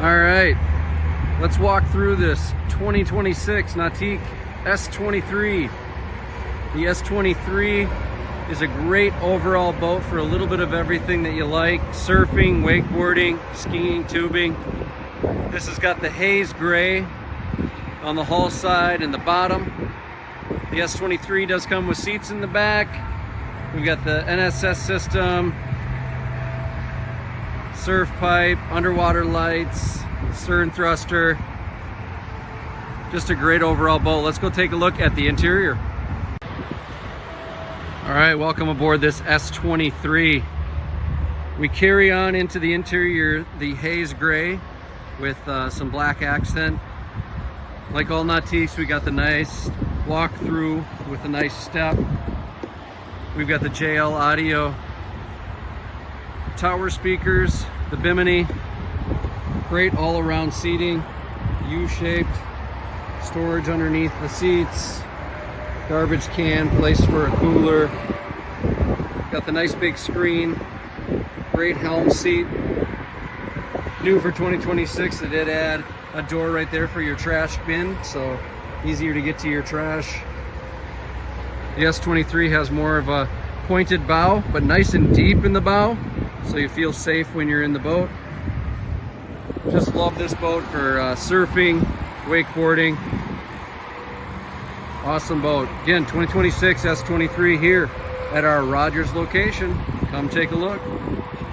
All right, let's walk through this 2026 Nautique S23. The S23 is a great overall boat for a little bit of everything that you like: surfing, wakeboarding, skiing, tubing. This has got the haze gray on the hull side and the bottom. The S23 does come with seats in the back. We've got the NSS system, surf pipe, underwater lights, stern thruster. Just a great overall boat. Let's go take a look at the interior. All right, welcome aboard this S23. We carry on into the interior the haze gray with some black accent. Like all Nautiques, we got the nice walk through with a nice step. We've got the JL audio, tower speakers, the bimini, great all-around seating, U-shaped, storage underneath the seats, garbage can, place for a cooler. Got the nice big screen, great helm seat. New for 2026, they did add a door right there for your trash bin, so easier to get to your trash. The S23 has more of a pointed bow, but nice and deep in the bow, so you feel safe when you're in the boat. Just love this boat for surfing, wakeboarding. Awesome boat. Again, 2026 S23 here at our Rogers location. Come take a look.